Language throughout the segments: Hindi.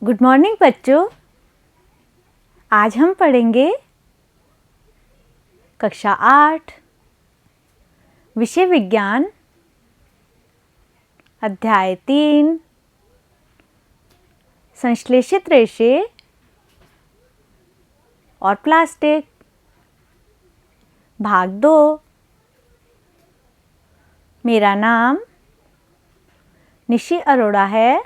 गुड मॉर्निंग बच्चों। आज हम पढ़ेंगे कक्षा 8 विषय विज्ञान अध्याय 3 संश्लेषित रेशे और प्लास्टिक भाग 2। मेरा नाम निशी अरोड़ा है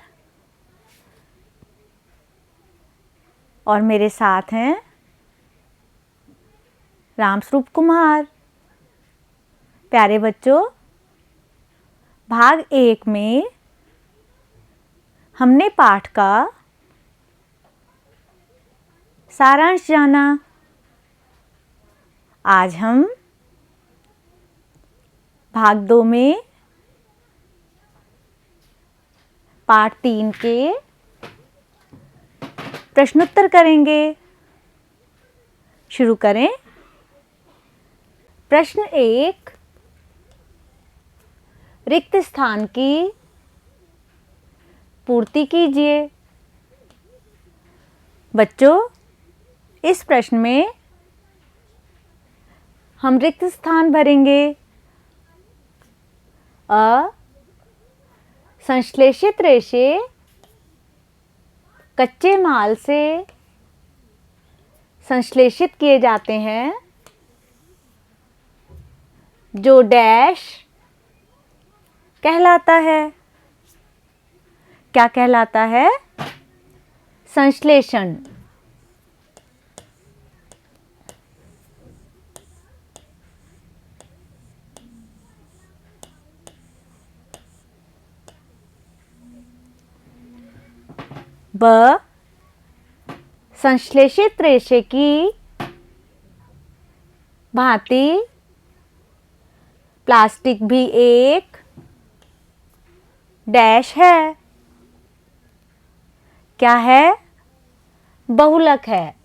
और मेरे साथ हैं रामस्वरूप कुमार। प्यारे बच्चों, भाग 1 में हमने पाठ का सारांश जाना। आज हम भाग 2 में पाठ 3 के प्रश्नोत्तर करेंगे। शुरू करें। प्रश्न 1, रिक्त स्थान की पूर्ति कीजिए। बच्चों, इस प्रश्न में हम रिक्त स्थान भरेंगे। संश्लेषित रेशे कच्चे माल से संश्लेषित किए जाते हैं जो डैश कहलाता है। क्या कहलाता है? संश्लेषण। ब संश्लेषित रेशे की भांति प्लास्टिक भी एक डैश है। क्या है? बहुलक है।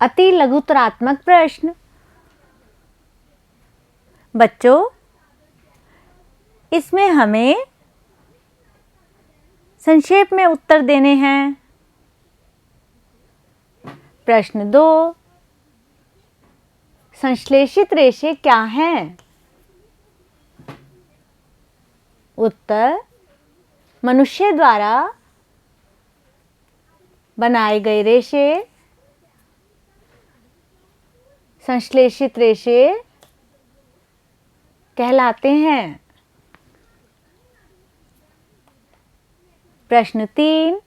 अति लघुतरात्मक प्रश्न। बच्चों, इसमें हमें संक्षेप में उत्तर देने हैं। प्रश्न 2, संश्लेषित रेशे क्या हैं? उत्तर, मनुष्य द्वारा बनाए गए रेशे संश्लेषित रेशे कहलाते हैं। प्रश्न 3,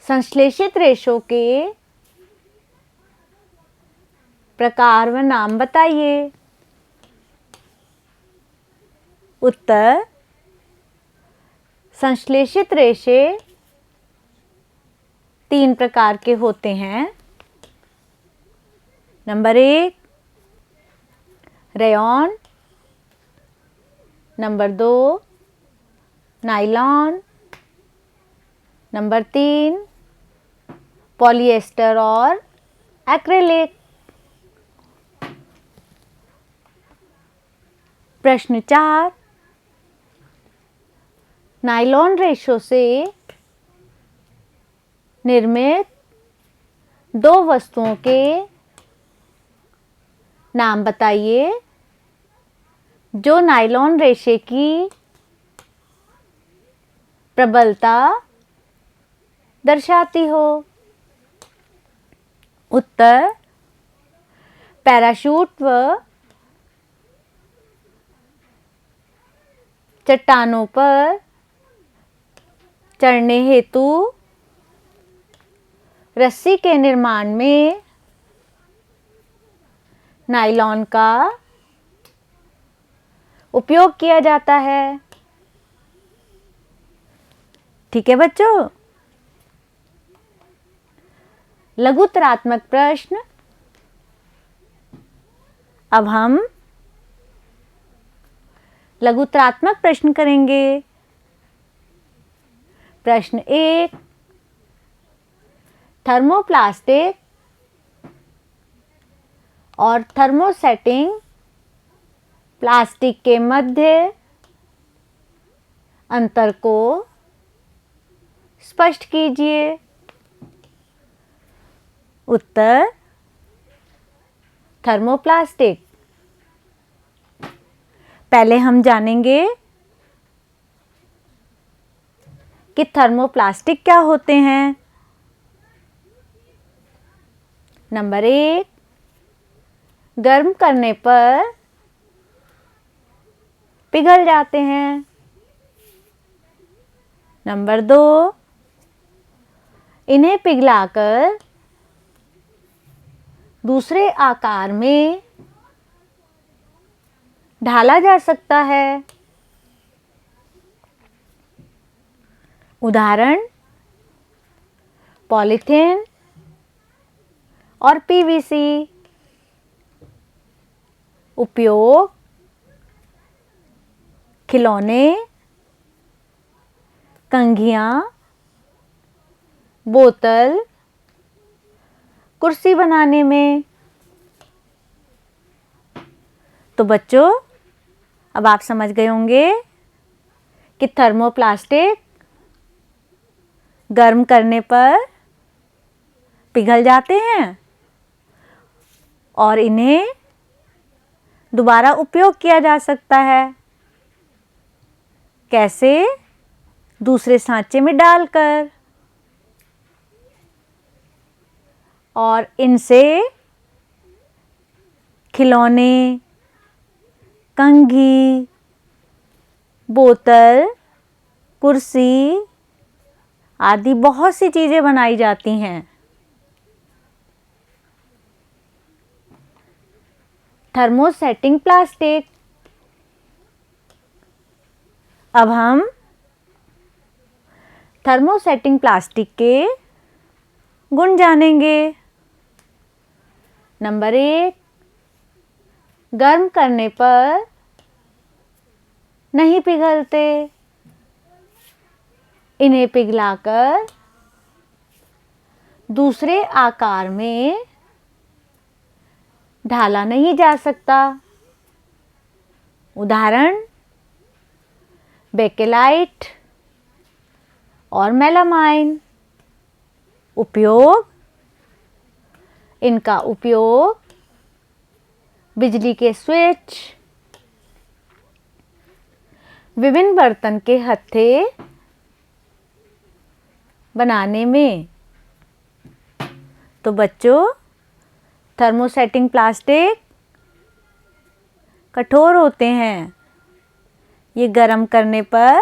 संश्लेषित रेशों के प्रकार व नाम बताइए। उत्तर, संश्लेषित रेशे 3 प्रकार के होते हैं। Number 1, rayon. Number 2, nylon. Number 3, polyester और एक्रिलिक। प्रश्न 4, नायलॉन रेशों से निर्मित 2 वस्तुओं के नाम बताइए जो नायलॉन रेशे की प्रबलता दर्शाती हो। उत्तर, पैराशूट व चट्टानों पर चढ़ने हेतु रस्सी के निर्माण में नायलॉन का उपयोग किया जाता है। ठीक है बच्चों। लघुतरात्मक प्रश्न। अब हम लघुतरात्मक प्रश्न करेंगे। प्रश्न 1, थर्मोप्लास्टिक और थर्मोसेटिंग प्लास्टिक के मध्य अंतर को स्पष्ट कीजिए। उत्तर थर्मोप्लास्टिक। पहले हम जानेंगे कि थर्मोप्लास्टिक क्या होते हैं। नंबर 1, गर्म करने पर पिघल जाते हैं। नंबर 2, इन्हें पिघलाकर दूसरे आकार में ढाला जा सकता है। उदाहरण पॉलीथीन और पीवीसी। उपयोग खिलौने, कंघियां, बोतल, कुर्सी बनाने में। तो बच्चों, अब आप समझ गए होंगे कि थर्मोप्लास्टिक गर्म करने पर पिघल जाते हैं और इन्हें दोबारा उपयोग किया जा सकता है। कैसे? दूसरे सांचे में डालकर। और इनसे खिलौने, कंघी, बोतल, कुर्सी आदि बहुत सी चीजें बनाई जाती हैं। Thermosetting plastic. अब हम थर्मोसेटिंग प्लास्टिक के गुण जानेंगे। नंबर 1, गर्म करने पर नहीं पिघलते। इन्हें पिघलाकर दूसरे आकार में ढाला नहीं जा सकता। उदाहरण बेकेलाइट और मेलामाइन। उपयोग इनका उपयोग बिजली के स्विच, विभिन्न बर्तन के हत्थे बनाने में। तो बच्चों, थर्मोसेटिंग प्लास्टिक कठोर होते हैं। ये गर्म करने पर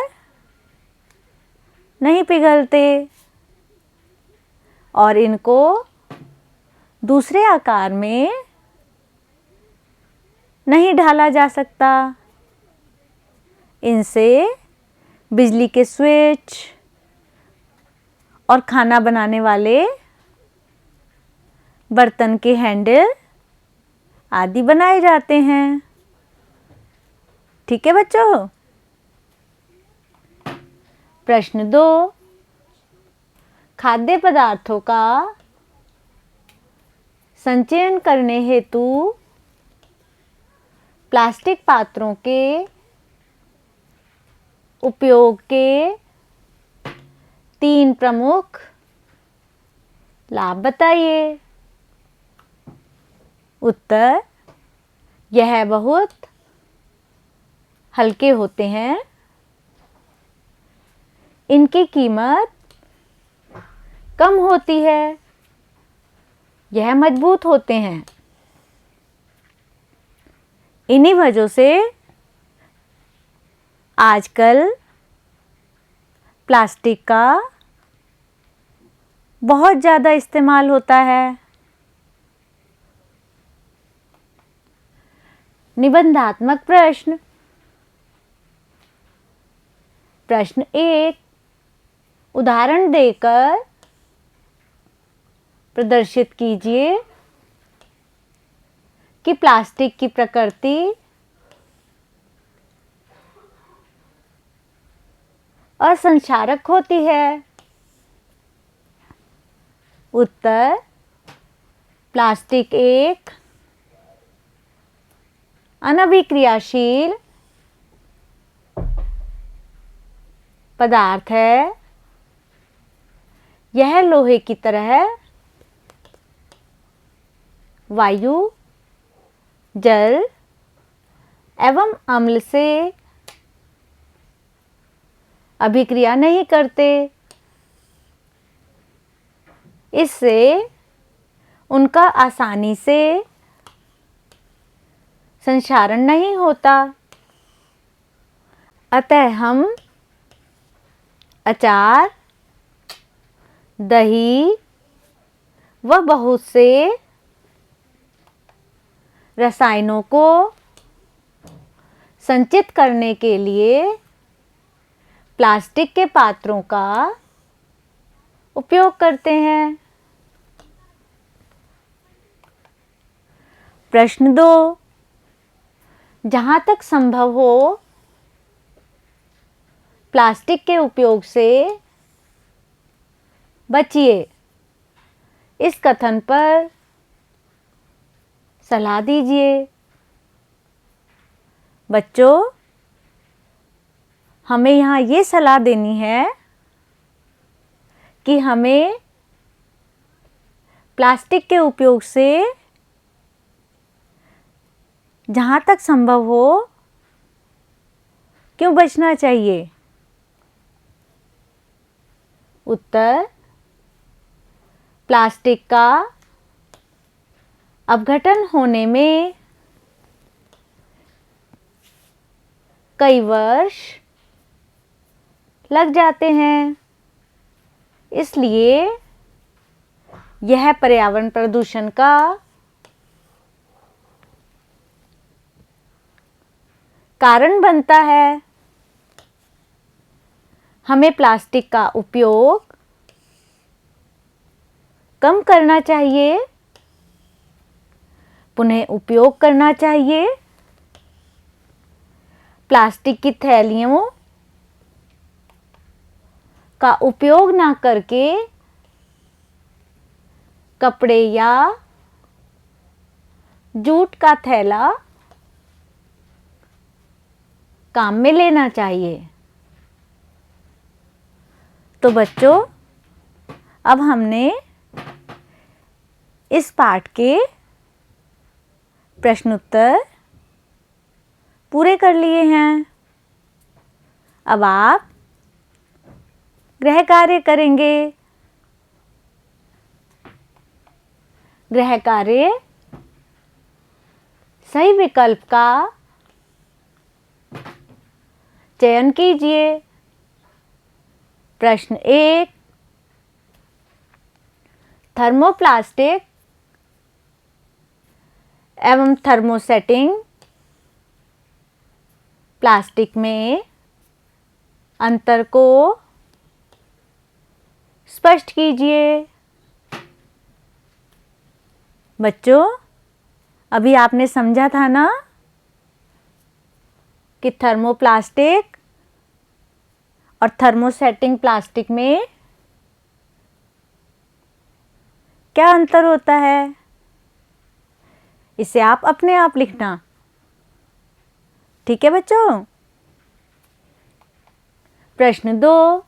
नहीं पिघलते और इनको दूसरे आकार में नहीं ढाला जा सकता। इनसे बिजली के स्विच और खाना बनाने वाले बर्तन के हैंडल आदि बनाए जाते हैं। ठीक है बच्चों। प्रश्न 2, खाद्य पदार्थों का संचयन करने हेतु प्लास्टिक पात्रों के उपयोग के 3 प्रमुख लाभ बताइए। उत्तर, यह बहुत हल्के होते हैं। इनकी कीमत कम होती है। यह मजबूत होते हैं। इन्हीं वजहों से आजकल प्लास्टिक का बहुत ज़्यादा इस्तेमाल होता है। निबंधात्मक प्रश्न। प्रश्न 1, उदाहरण देकर प्रदर्शित कीजिए कि प्लास्टिक की प्रकृति असंक्षारक होती है। उत्तर प्लास्टिक एक अनभिक्रियाशील पदार्थ है। यह लोहे की तरह वायु, जल एवं अम्ल से अभिक्रिया नहीं करते। इससे उनका आसानी से संक्षारण नहीं होता। अतः हम अचार, दही व बहुत से रसायनों को संचित करने के लिए प्लास्टिक के पात्रों का उपयोग करते हैं। प्रश्न 2, जहाँ तक संभव हो प्लास्टिक के उपयोग से बचिए। इस कथन पर सलाह दीजिए। बच्चों, हमें यहाँ ये सलाह देनी है कि हमें प्लास्टिक के उपयोग से जहाँ तक संभव हो क्यों बचना चाहिए। उत्तर प्लास्टिक का अपघटन होने में कई वर्ष लग जाते हैं। इसलिए यह पर्यावरण प्रदूषण का कारण बनता है। हमें प्लास्टिक का उपयोग कम करना चाहिए, पुनः उपयोग करना चाहिए। प्लास्टिक की थैलियों का उपयोग ना करके कपड़े या जूट का थैला काम में लेना चाहिए। तो बच्चों, अब हमने इस पाठ के प्रश्न उत्तर पूरे कर लिए हैं। अब आप गृह कार्य करेंगे। गृह कार्य सही विकल्प का चयन कीजिए। प्रश्न 1, थर्मोप्लास्टिक एवं थर्मोसेटिंग प्लास्टिक में अंतर को स्पष्ट कीजिए। बच्चों, अभी आपने समझा था ना कि थर्मोप्लास्टिक और थर्मोसेटिंग प्लास्टिक में क्या अंतर होता है। इसे आप अपने आप लिखना। ठीक है बच्चों। प्रश्न 2,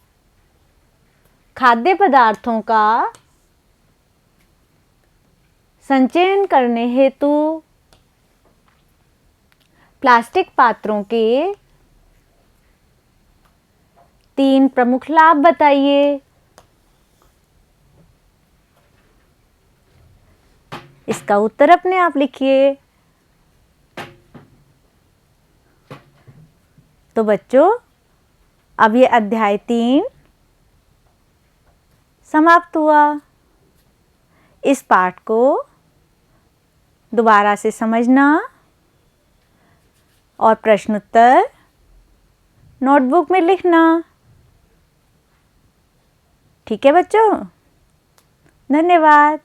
खाद्य पदार्थों का संचयन करने हेतु प्लास्टिक पात्रों के 3 प्रमुख लाभ बताइए। इसका उत्तर अपने आप लिखिए। तो बच्चों, अब ये अध्याय 3 समाप्त हुआ। इस पाठ को दोबारा से समझना और प्रश्न उत्तर नोटबुक में लिखना। ठीक है बच्चों, धन्यवाद।